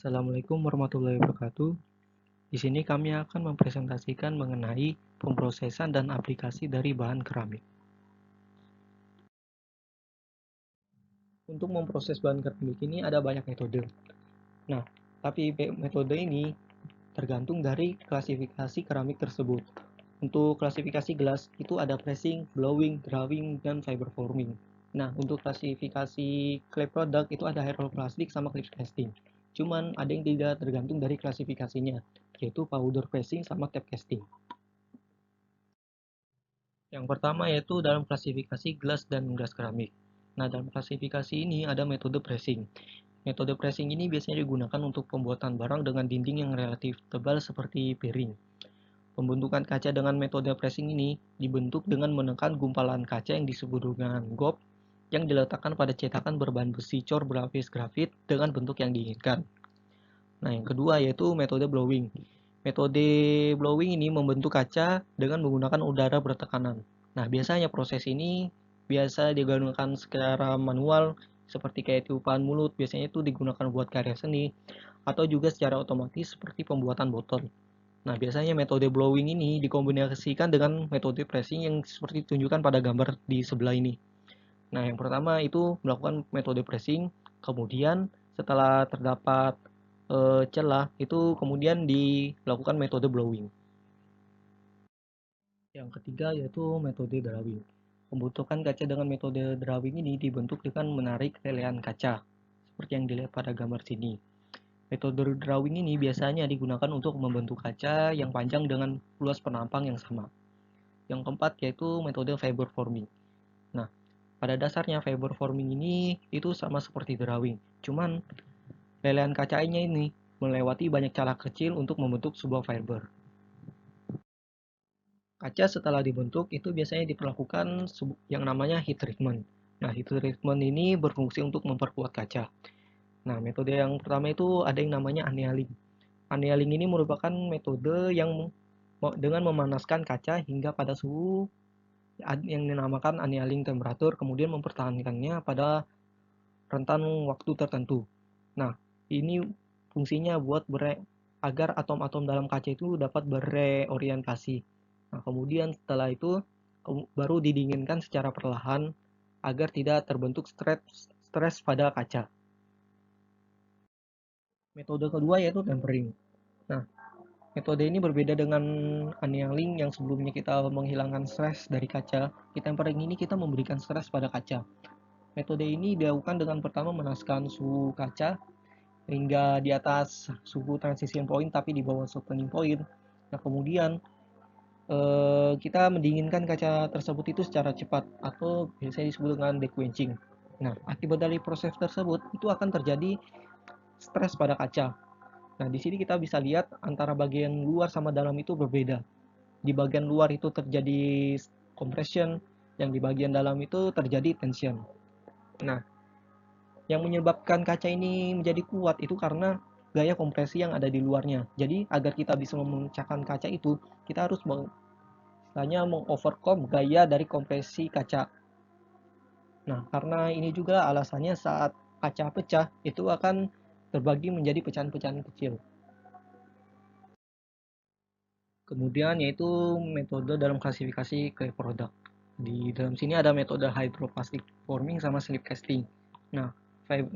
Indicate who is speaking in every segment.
Speaker 1: Assalamualaikum warahmatullahi wabarakatuh. Di sini kami akan mempresentasikan mengenai pemrosesan dan aplikasi dari bahan keramik. Untuk memproses bahan keramik ini ada banyak metode. Nah, tapi metode ini tergantung dari klasifikasi keramik tersebut. Untuk klasifikasi gelas itu ada pressing, blowing, drawing, dan fiber forming. Nah, untuk klasifikasi clay product itu ada aeroplastik sama clip casting. Cuman ada yang tidak tergantung dari klasifikasinya, yaitu powder pressing sama tape casting. Yang pertama yaitu dalam klasifikasi gelas dan gelas keramik. Nah, dalam klasifikasi ini ada metode pressing. Metode pressing ini biasanya digunakan untuk pembuatan barang dengan dinding yang relatif tebal seperti piring. Pembentukan kaca dengan metode pressing ini dibentuk dengan menekan gumpalan kaca yang disebut dengan gop yang diletakkan pada cetakan berbahan besi cor berlapis grafit dengan bentuk yang diinginkan. Nah, yang kedua yaitu metode blowing. Metode blowing ini membentuk kaca dengan menggunakan udara bertekanan. Nah, biasanya proses ini biasa digunakan secara manual seperti kayak tiupan mulut, biasanya itu digunakan buat karya seni atau juga secara otomatis seperti pembuatan botol. Nah, biasanya metode blowing ini dikombinasikan dengan metode pressing yang seperti ditunjukkan pada gambar di sebelah ini. Nah, yang pertama itu melakukan metode pressing, kemudian setelah terdapat celah itu kemudian dilakukan metode blowing. Yang ketiga yaitu metode drawing. Pembentukan kaca dengan metode drawing ini dibentuk dengan menarik lelehan kaca, seperti yang dilihat pada gambar sini. Metode drawing ini biasanya digunakan untuk membentuk kaca yang panjang dengan luas penampang yang sama. Yang keempat yaitu metode fiber forming. Nah, pada dasarnya fiber forming ini itu sama seperti drawing, cuman lelehan kacanya ini melewati banyak celah kecil untuk membentuk sebuah fiber. Kaca setelah dibentuk itu biasanya diperlakukan yang namanya heat treatment. Nah, heat treatment ini berfungsi untuk memperkuat kaca. Nah, metode yang pertama itu ada yang namanya annealing. Annealing ini merupakan metode yang dengan memanaskan kaca hingga pada suhu yang dinamakan annealing temperatur, kemudian mempertahankannya pada rentan waktu tertentu. Nah, ini fungsinya buat agar atom-atom dalam kaca itu dapat bereorientasi. Nah, kemudian setelah itu baru didinginkan secara perlahan agar tidak terbentuk stres pada kaca. Metode kedua yaitu tempering. Nah, metode ini berbeda dengan annealing yang sebelumnya kita menghilangkan stres dari kaca. Di tempering ini kita memberikan stres pada kaca. Metode ini dilakukan dengan pertama memanaskan suhu kaca hingga di atas suhu transition point tapi di bawah softening point. Nah, kemudian kita mendinginkan kaca tersebut itu secara cepat atau biasanya disebut dengan dequenching. Nah, akibat dari proses tersebut itu akan terjadi stres pada kaca. Nah, di sini kita bisa lihat antara bagian luar sama dalam itu berbeda. Di bagian luar itu terjadi compression, yang di bagian dalam itu terjadi tension. Nah, yang menyebabkan kaca ini menjadi kuat itu karena gaya kompresi yang ada di luarnya. Jadi agar kita bisa memecahkan kaca itu, kita harus mengovercome gaya dari kompresi kaca. Nah, karena ini juga alasannya saat kaca pecah itu akan terbagi menjadi pecahan-pecahan kecil. Kemudian yaitu metode dalam klasifikasi clay product. Di dalam sini ada metode hydroplastic forming sama slip casting. Nah,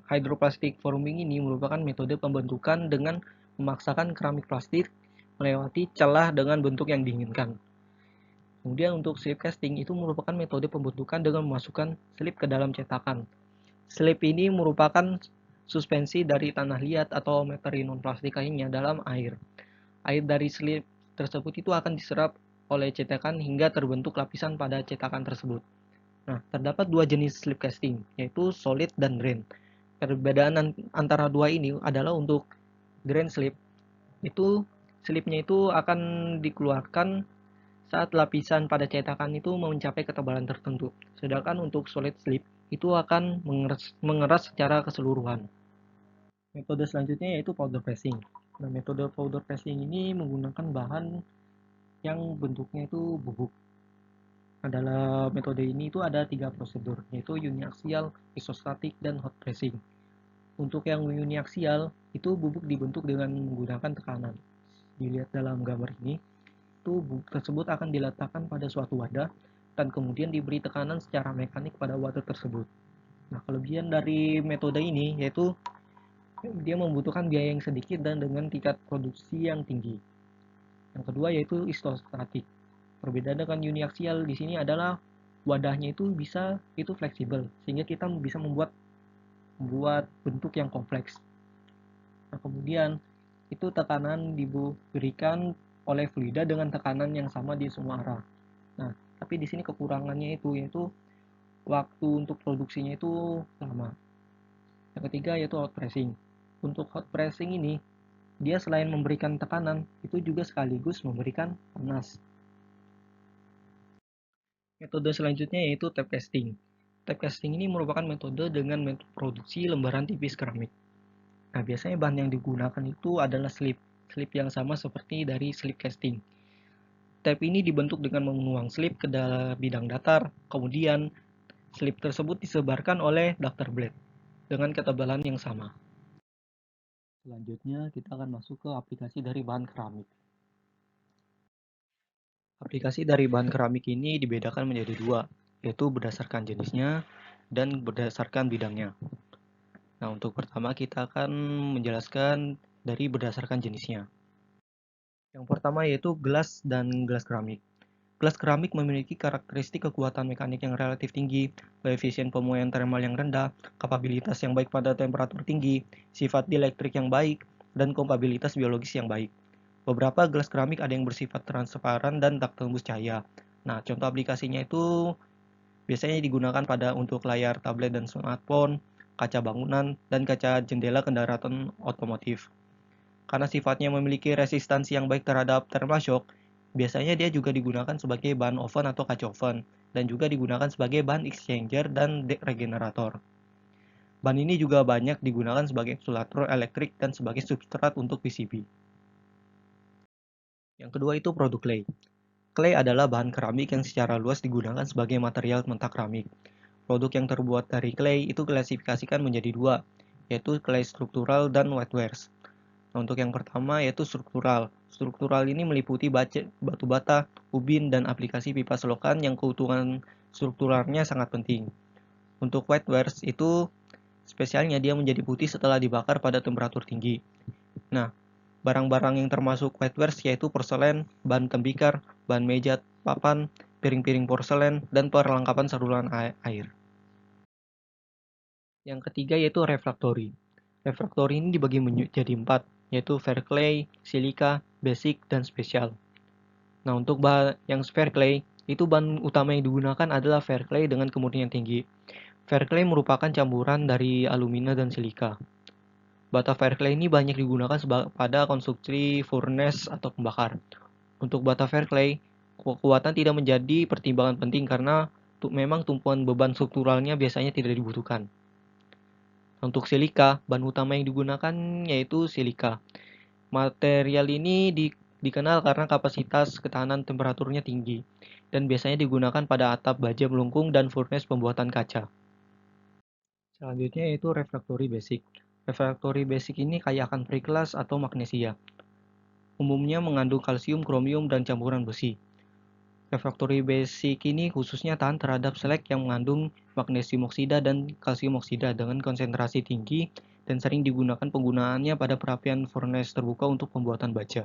Speaker 1: hydroplastic forming ini merupakan metode pembentukan dengan memaksakan keramik plastik melewati celah dengan bentuk yang diinginkan. Kemudian untuk slip casting itu merupakan metode pembentukan dengan memasukkan slip ke dalam cetakan. Slip ini merupakan suspensi dari tanah liat atau materi non-plastik lainnya dalam air. Air dari slip tersebut itu akan diserap oleh cetakan hingga terbentuk lapisan pada cetakan tersebut. Nah, terdapat dua jenis slip casting, yaitu solid dan drain. Perbedaan antara dua ini adalah untuk drain slip, itu slipnya itu akan dikeluarkan saat lapisan pada cetakan itu mencapai ketebalan tertentu. Sedangkan untuk solid slip itu akan mengeras secara keseluruhan. Metode selanjutnya yaitu powder pressing. Nah, metode powder pressing ini menggunakan bahan yang bentuknya itu bubuk. Nah, dalam metode ini itu ada 3 prosedur, yaitu uniaxial, isostatik, dan hot pressing. Untuk yang uniaksial, itu bubuk dibentuk dengan menggunakan tekanan. Dilihat dalam gambar ini, itu bubuk tersebut akan diletakkan pada suatu wadah dan kemudian diberi tekanan secara mekanik pada wadah tersebut. Nah, kelebihan dari metode ini yaitu dia membutuhkan biaya yang sedikit dan dengan tingkat produksi yang tinggi. Yang kedua yaitu isostatik. Perbedaan dengan uniaksial di sini adalah wadahnya itu fleksibel sehingga kita bisa membuat bentuk yang kompleks. Nah, kemudian itu tekanan diberikan oleh fluida dengan tekanan yang sama di semua arah. Nah, tapi di sini kekurangannya yaitu waktu untuk produksinya itu lama. Yang ketiga yaitu hot pressing. Untuk hot pressing ini, dia selain memberikan tekanan, itu juga sekaligus memberikan panas. Metode selanjutnya yaitu tape casting. Tape casting ini merupakan metode dengan produksi lembaran tipis keramik. Nah, biasanya bahan yang digunakan itu adalah slip yang sama seperti dari slip casting. Tape ini dibentuk dengan menuang slip ke dalam bidang datar, kemudian slip tersebut disebarkan oleh ductor blade dengan ketebalan yang sama. Selanjutnya, kita akan masuk ke aplikasi dari bahan keramik. Aplikasi dari bahan keramik ini dibedakan menjadi dua, yaitu berdasarkan jenisnya dan berdasarkan bidangnya. Nah, untuk pertama kita akan menjelaskan dari berdasarkan jenisnya. Yang pertama yaitu gelas dan gelas keramik. Gelas keramik memiliki karakteristik kekuatan mekanik yang relatif tinggi, koefisien pemuaian termal yang rendah, kapabilitas yang baik pada temperatur tinggi, sifat dielektrik yang baik, dan kompabilitas biologis yang baik. Beberapa gelas keramik ada yang bersifat transparan dan tak tembus cahaya. Nah, contoh aplikasinya itu biasanya digunakan untuk layar tablet dan smartphone, kaca bangunan, dan kaca jendela kendaraan otomotif. Karena sifatnya memiliki resistansi yang baik terhadap thermal shock, biasanya dia juga digunakan sebagai bahan oven atau kaca oven, dan juga digunakan sebagai bahan exchanger dan regenerator. Bahan ini juga banyak digunakan sebagai insulator elektrik dan sebagai substrat untuk PCB. Yang kedua itu produk clay. Clay adalah bahan keramik yang secara luas digunakan sebagai material mentah keramik. Produk yang terbuat dari clay itu klasifikasikan menjadi dua, yaitu clay struktural dan wetwares. Nah, untuk yang pertama yaitu struktural. Struktural ini meliputi batu bata, ubin, dan aplikasi pipa selokan yang keutuhan strukturalnya sangat penting. Untuk wetwares itu spesialnya dia menjadi putih setelah dibakar pada temperatur tinggi. Nah, barang-barang yang termasuk wetwares yaitu porselen, bahan tembikar, bahan meja papan, piring-piring porselen, dan perlengkapan saluran air. Yang ketiga yaitu refraktori. Refraktori ini dibagi menjadi 4, yaitu fair clay, silika, basic, dan spesial. Nah, untuk bahan yang fair clay, itu bahan utama yang digunakan adalah fair clay dengan kemurnian tinggi. Fair clay merupakan campuran dari alumina dan silika. Bata fair clay ini banyak digunakan pada konstruksi furnace atau pembakar. Untuk bata fair clay, kekuatan tidak menjadi pertimbangan penting karena memang tumpuan beban strukturalnya biasanya tidak dibutuhkan. Untuk silika, bahan utama yang digunakan yaitu silika. Material ini dikenal karena kapasitas ketahanan temperaturnya tinggi dan biasanya digunakan pada atap baja melengkung dan furnace pembuatan kaca. Selanjutnya yaitu refraktori basic. Refraktori basic ini kaya akan periklas atau magnesia. Umumnya mengandung kalsium, kromium, dan campuran besi. Refraktori basic ini khususnya tahan terhadap selek yang mengandung magnesium oksida dan kalsium oksida dengan konsentrasi tinggi dan sering digunakan penggunaannya pada perapian furnace terbuka untuk pembuatan baja.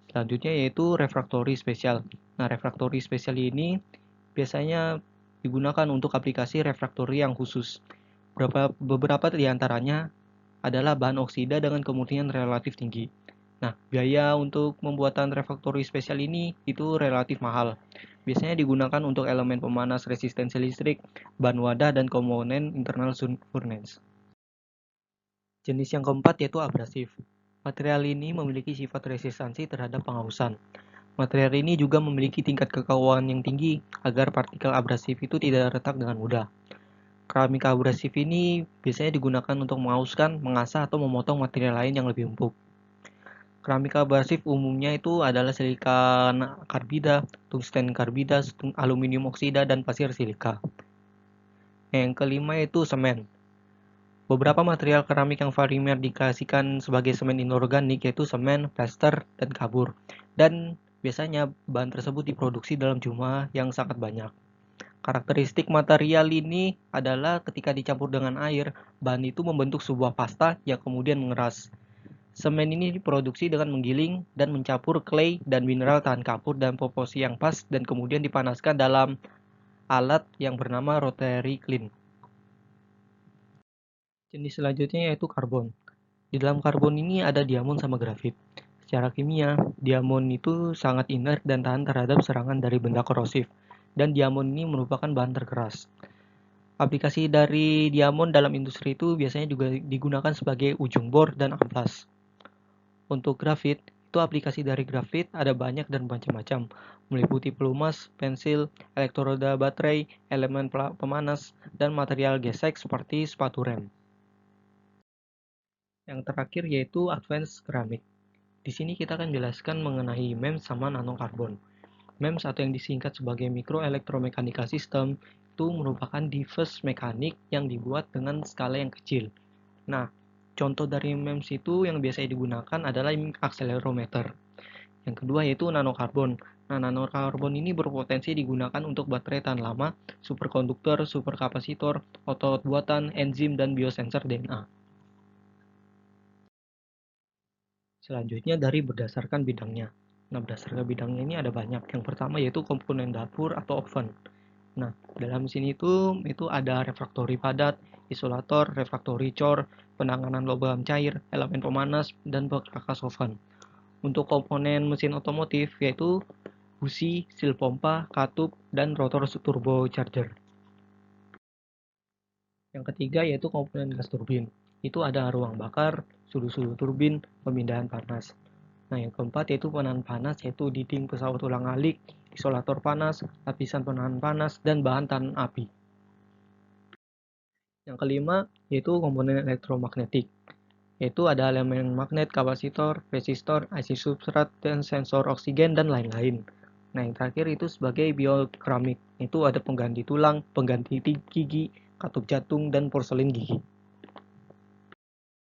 Speaker 1: Selanjutnya yaitu refraktori spesial. Nah, refraktori spesial ini biasanya digunakan untuk aplikasi refraktori yang khusus. Beberapa di antaranya adalah bahan oksida dengan kemurnian relatif tinggi. Nah, biaya untuk pembuatan refraktori spesial ini itu relatif mahal. Biasanya digunakan untuk elemen pemanas resistensi listrik, bahan wadah, dan komponen internal furnace. Jenis yang keempat yaitu abrasif. Material ini memiliki sifat resistansi terhadap penghausan. Material ini juga memiliki tingkat kekawaan yang tinggi agar partikel abrasif itu tidak retak dengan mudah. Keramik abrasif ini biasanya digunakan untuk menghauskan, mengasah, atau memotong material lain yang lebih empuk. Keramik abrasif umumnya itu adalah silika karbida, tungsten karbida, aluminium oksida, dan pasir silika. Yang kelima itu semen. Beberapa material keramik yang primer dikasihkan sebagai semen inorganik yaitu semen, plaster, dan kabur. Dan biasanya bahan tersebut diproduksi dalam jumlah yang sangat banyak. Karakteristik material ini adalah ketika dicampur dengan air, bahan itu membentuk sebuah pasta yang kemudian mengeras. Semen ini diproduksi dengan menggiling dan mencampur clay dan mineral tahan kapur dan proporsi yang pas dan kemudian dipanaskan dalam alat yang bernama rotary kiln. Jenis selanjutnya yaitu karbon. Di dalam karbon ini ada diamond sama grafit. Secara kimia, diamond itu sangat inert dan tahan terhadap serangan dari benda korosif. Dan diamond ini merupakan bahan terkeras. Aplikasi dari diamond dalam industri itu biasanya juga digunakan sebagai ujung bor dan amplas. Untuk grafit, itu aplikasi dari grafit ada banyak dan macam-macam, meliputi pelumas, pensil, elektroda baterai, elemen pemanas, dan material gesek seperti sepatu rem. Yang terakhir yaitu advanced ceramic. Di sini kita akan jelaskan mengenai MEMS sama nanokarbon. MEMS atau yang disingkat sebagai Microelectromechanical System itu merupakan device mekanik yang dibuat dengan skala yang kecil. Nah, contoh dari MEMS itu yang biasa digunakan adalah accelerometer. Yang kedua yaitu nanokarbon. Nah, nanokarbon ini berpotensi digunakan untuk baterai tahan lama, superkonduktor, superkapasitor, otot buatan, enzim, dan biosensor DNA. Selanjutnya dari berdasarkan bidangnya. Nah, berdasarkan bidangnya ini ada banyak. Yang pertama yaitu komponen dapur atau oven. Nah, dalam sini itu ada refraktori padat, isolator, refraktori cor, penanganan logam cair, elemen pemanas, dan perkakas oven. Untuk komponen mesin otomotif yaitu busi, seal pompa, katup, dan rotor turbocharger. Yang ketiga yaitu komponen gas turbin. Itu ada ruang bakar, sudu-sudu turbin, pemindahan panas. Nah, yang keempat yaitu penahan panas, yaitu dinding pesawat ulang-alik, isolator panas, lapisan penahan panas, dan bahan tahan api. Yang kelima yaitu komponen elektromagnetik, yaitu ada elemen magnet, kapasitor, resistor, IC substrat, dan sensor oksigen, dan lain-lain. Nah, yang terakhir itu sebagai biokeramik, itu ada pengganti tulang, pengganti gigi, katup jantung, dan porselin gigi.